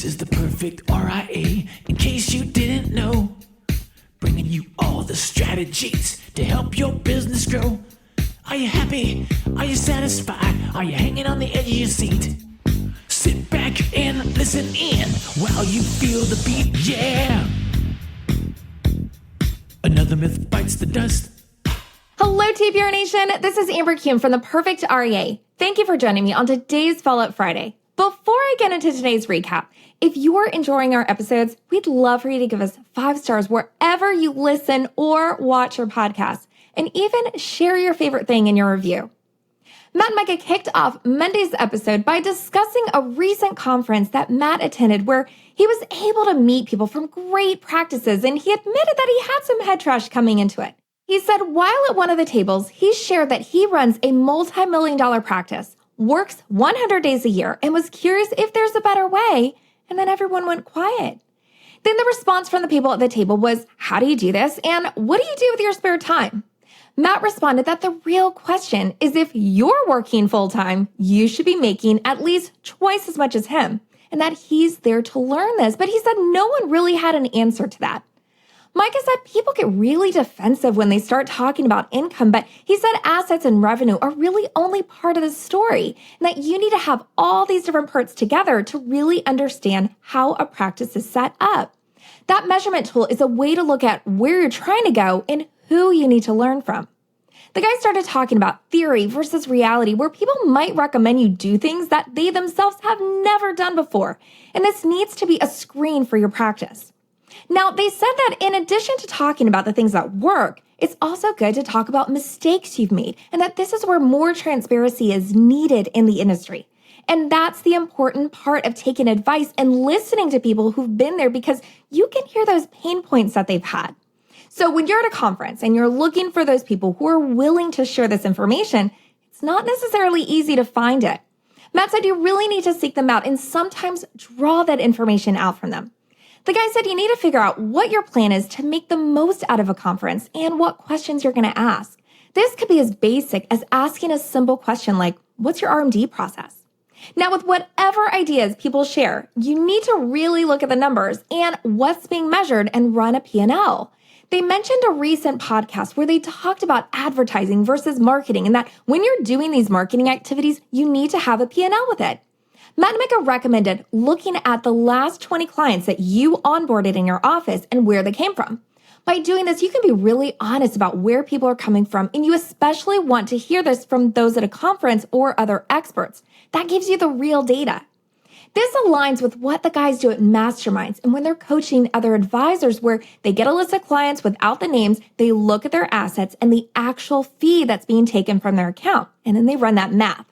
is the perfect RIA, in case you didn't know. Bringing you all the strategies to help your business grow. Are you happy? Are you satisfied? Are you hanging on the edge of your seat? Sit back and listen in while you feel the beat, yeah! Another myth bites the dust. Hello, TPR Nation. This is Amber Kuhn from The Perfect REA. Thank you for joining me on today's Follow-Up Friday. Before I get into today's recap, if you're enjoying our episodes, we'd love for you to give us 5 stars wherever you listen or watch your podcast, and even share your favorite thing in your review. Matt and Micah kicked off Monday's episode by discussing a recent conference that Matt attended where he was able to meet people from great practices, and he admitted that he had some head trash coming into it. He said while at one of the tables, he shared that he runs a multi-million-dollar practice, works 100 days a year, and was curious if there's a better way, and then everyone went quiet. Then the response from the people at the table was, how do you do this, and what do you do with your spare time? Matt responded that the real question is if you're working full-time, you should be making at least twice as much as him, and that he's there to learn this, but he said no one really had an answer to that. Micah said people get really defensive when they start talking about income, but he said assets and revenue are really only part of the story, and that you need to have all these different parts together to really understand how a practice is set up. That measurement tool is a way to look at where you're trying to go and who you need to learn from. The guy started talking about theory versus reality, where people might recommend you do things that they themselves have never done before, and this needs to be a screen for your practice. Now, they said that in addition to talking about the things that work, it's also good to talk about mistakes you've made, and that this is where more transparency is needed in the industry. And that's the important part of taking advice and listening to people who've been there, because you can hear those pain points that they've had. So when you're at a conference and you're looking for those people who are willing to share this information, it's not necessarily easy to find it. Matt said you really need to seek them out and sometimes draw that information out from them. The guy said you need to figure out what your plan is to make the most out of a conference and what questions you're going to ask. This could be as basic as asking a simple question like, what's your R&D process? Now, with whatever ideas people share, you need to really look at the numbers and what's being measured and run a P&L. They mentioned a recent podcast where they talked about advertising versus marketing, and that when you're doing these marketing activities, you need to have a P&L with it. Matt and Micah recommended looking at the last 20 clients that you onboarded in your office and where they came from. By doing this, you can be really honest about where people are coming from, and you especially want to hear this from those at a conference or other experts. That gives you the real data. This aligns with what the guys do at masterminds and when they're coaching other advisors, where they get a list of clients without the names, they look at their assets and the actual fee that's being taken from their account, and then they run that math.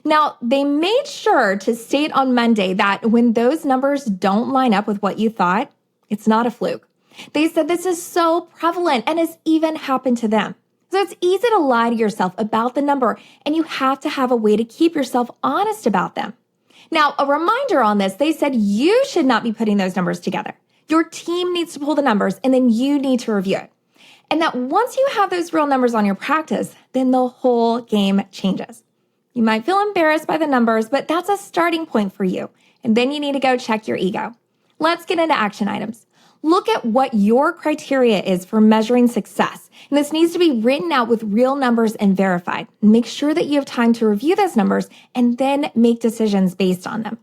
Now, they made sure to state on Monday that when those numbers don't line up with what you thought, it's not a fluke. They said this is so prevalent and has even happened to them. So it's easy to lie to yourself about the number, and you have to have a way to keep yourself honest about them. Now, a reminder on this, they said you should not be putting those numbers together. Your team needs to pull the numbers, and then you need to review it. And that once you have those real numbers on your practice, then the whole game changes. You might feel embarrassed by the numbers, but that's a starting point for you. And then you need to go check your ego. Let's get into action items. Look at what your criteria is for measuring success. And this needs to be written out with real numbers and verified. Make sure that you have time to review those numbers and then make decisions based on them.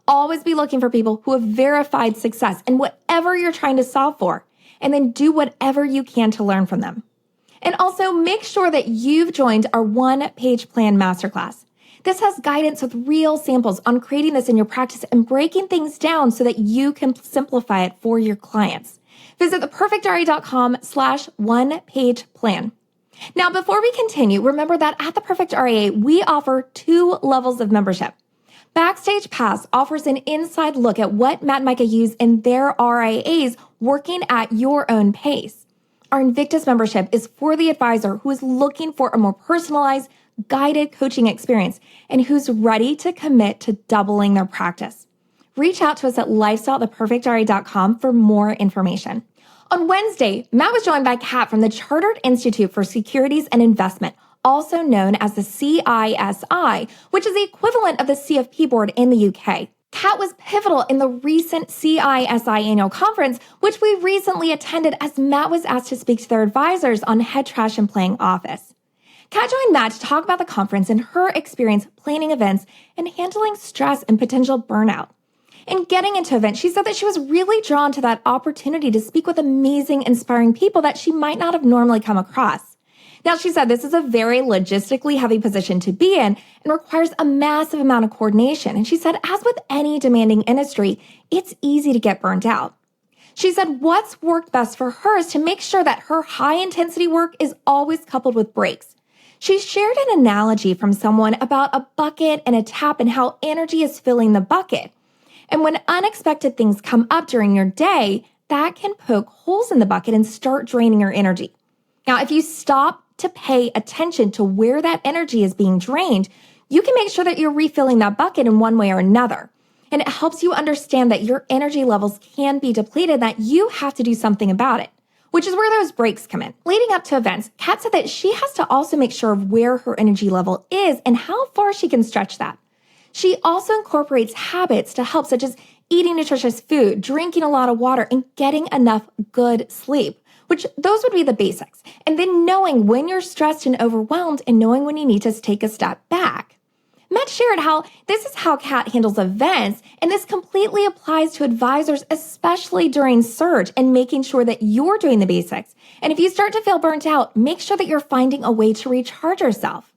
Always be looking for people who have verified success in whatever you're trying to solve for, and then do whatever you can to learn from them. And also make sure that you've joined our one-page plan masterclass. This has guidance with real samples on creating this in your practice and breaking things down so that you can simplify it for your clients. Visit theperfectREA.com/one-page-plan. Now, before we continue, remember that at The Perfect REA, we offer 2 levels of membership. Backstage Pass offers an inside look at what Matt and Micah use in their RIAs, working at your own pace. Our Invictus membership is for the advisor who is looking for a more personalized, guided coaching experience and who's ready to commit to doubling their practice. Reach out to us at lifestyle@theperfectREA.com for more information. On Wednesday, Matt was joined by Kat from the Chartered Institute for Securities and Investment, also known as the CISI, which is the equivalent of the CFP board in the UK. Kat was pivotal in the recent CISI annual conference, which we recently attended as Matt was asked to speak to their advisors on head trash and playing office. Kat joined Matt to talk about the conference and her experience planning events and handling stress and potential burnout. In getting into events, she said that she was really drawn to that opportunity to speak with amazing, inspiring people that she might not have normally come across. Now, she said this is a very logistically heavy position to be in and requires a massive amount of coordination. And she said, as with any demanding industry, it's easy to get burnt out. She said what's worked best for her is to make sure that her high-intensity work is always coupled with breaks. She shared an analogy from someone about a bucket and a tap and how energy is filling the bucket. And when unexpected things come up during your day, that can poke holes in the bucket and start draining your energy. Now, if you stop to pay attention to where that energy is being drained, you can make sure that you're refilling that bucket in one way or another. And it helps you understand that your energy levels can be depleted, that you have to do something about it, which is where those breaks come in. Leading up to events, Kat said that she has to also make sure of where her energy level is and how far she can stretch that. She also incorporates habits to help, such as eating nutritious food, drinking a lot of water, and getting enough good sleep, which those would be the basics. And then knowing when you're stressed and overwhelmed and knowing when you need to take a step back. Matt shared how this is how Kat handles events, and this completely applies to advisors, especially during surge, and making sure that you're doing the basics. And if you start to feel burnt out, make sure that you're finding a way to recharge yourself.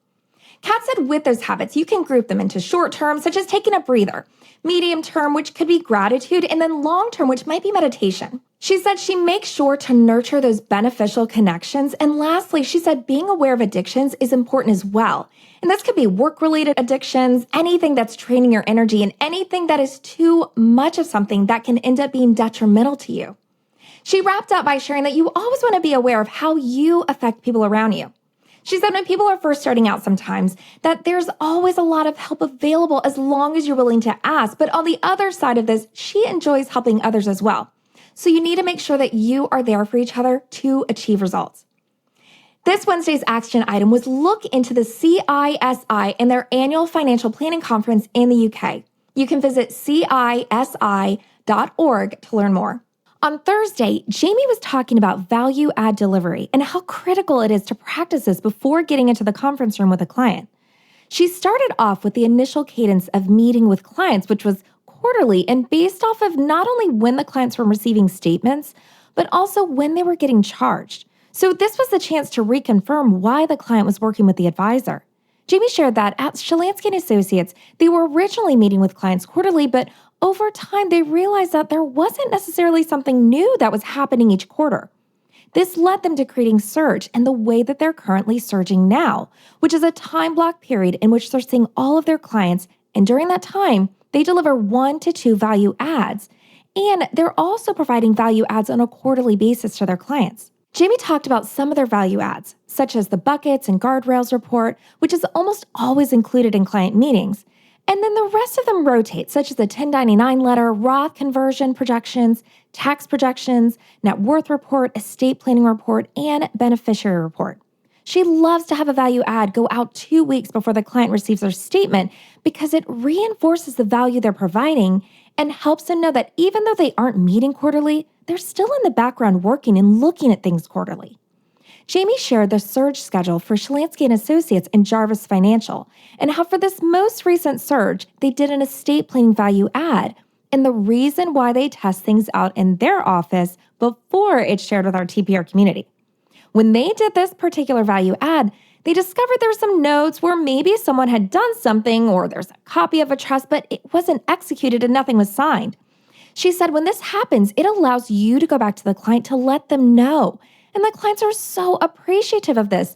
Kat said with those habits, you can group them into short term, such as taking a breather, medium term, which could be gratitude, and then long term, which might be meditation. She said she makes sure to nurture those beneficial connections. And lastly, she said being aware of addictions is important as well. And this could be work-related addictions, anything that's draining your energy, and anything that is too much of something that can end up being detrimental to you. She wrapped up by sharing that you always want to be aware of how you affect people around you. She said when people are first starting out sometimes, that there's always a lot of help available as long as you're willing to ask. But on the other side of this, she enjoys helping others as well. So you need to make sure that you are there for each other to achieve results. This Wednesday's action item was look into the CISI and their annual financial planning conference in the UK. You can visit CISI.org to learn more. On Thursday, Jamie was talking about value add delivery and how critical it is to practice this before getting into the conference room with a client. She started off with the initial cadence of meeting with clients, which was quarterly and based off of not only when the clients were receiving statements, but also when they were getting charged. So this was the chance to reconfirm why the client was working with the advisor. Jamie shared that at Eletskikh and Associates, they were originally meeting with clients quarterly, but over time they realized that there wasn't necessarily something new that was happening each quarter. This led them to creating Surge and the way that they're currently surging now, which is a time block period in which they're seeing all of their clients, and during that time, they deliver 1 to 2 value adds, and they're also providing value adds on a quarterly basis to their clients. Jamie talked about some of their value adds, such as the buckets and guardrails report, which is almost always included in client meetings. And then the rest of them rotate, such as the 1099 letter, Roth conversion projections, tax projections, net worth report, estate planning report, and beneficiary report. She loves to have a value add go out 2 weeks before the client receives their statement because it reinforces the value they're providing and helps them know that even though they aren't meeting quarterly, they're still in the background working and looking at things quarterly. Jamie shared the surge schedule for Eletskikh and Associates and Jarvis Financial, and how for this most recent surge, they did an estate planning value add, and the reason why they test things out in their office before it's shared with our TPR community. When they did this particular value add, they discovered there were some notes where maybe someone had done something or there's a copy of a trust, but it wasn't executed and nothing was signed. She said when this happens, it allows you to go back to the client to let them know. And the clients are so appreciative of this.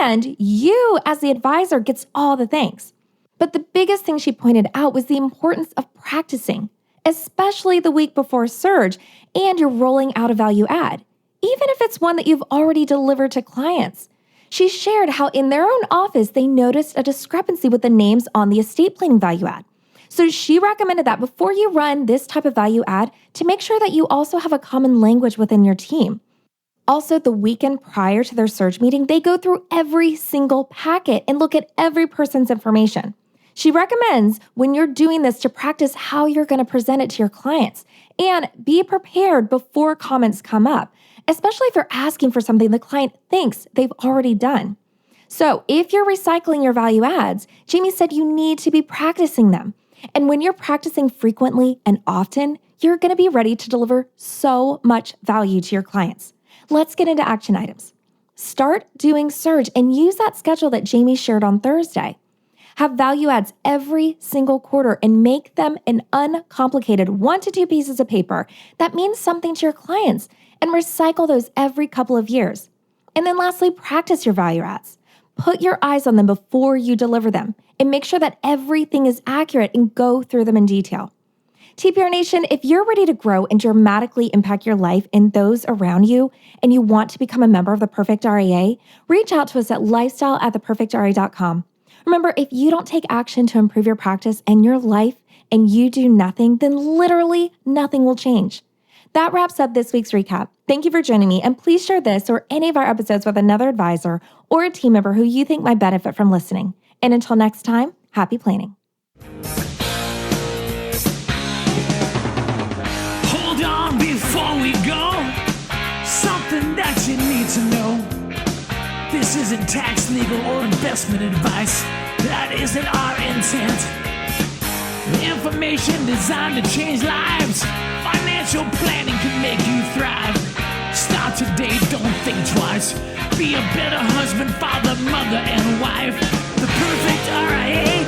And you, as the advisor, gets all the thanks. But the biggest thing she pointed out was the importance of practicing, especially the week before surge, and you're rolling out a value add, even if it's one that you've already delivered to clients. She shared how in their own office, they noticed a discrepancy with the names on the estate planning value add. So she recommended that before you run this type of value add, to make sure that you also have a common language within your team. Also, the weekend prior to their surge meeting, they go through every single packet and look at every person's information. She recommends when you're doing this to practice how you're going to present it to your clients and be prepared before comments come up, especially if you're asking for something the client thinks they've already done. So if you're recycling your value adds, Jamie said you need to be practicing them. And when you're practicing frequently and often, you're going to be ready to deliver so much value to your clients. Let's get into action items. Start doing Surge and use that schedule that Jamie shared on Thursday. Have value adds every single quarter and make them an uncomplicated 1 to 2 pieces of paper that means something to your clients, and recycle those every couple of years. And then lastly, practice your value adds. Put your eyes on them before you deliver them and make sure that everything is accurate and go through them in detail. TPR Nation, if you're ready to grow and dramatically impact your life and those around you, and you want to become a member of the Perfect REA, reach out to us at lifestyle@theperfectra.com. Remember, if you don't take action to improve your practice and your life and you do nothing, then literally nothing will change. That wraps up this week's recap. Thank you for joining me, and please share this or any of our episodes with another advisor or a team member who you think might benefit from listening. And until next time, happy planning. Hold on before we go. Something that you need to know. This isn't tax, legal, or investment advice. That isn't our intent. Information designed to change lives. Financial planning can make you thrive. Start today, don't think twice. Be a better husband, father, mother, and wife. The Perfect RIA.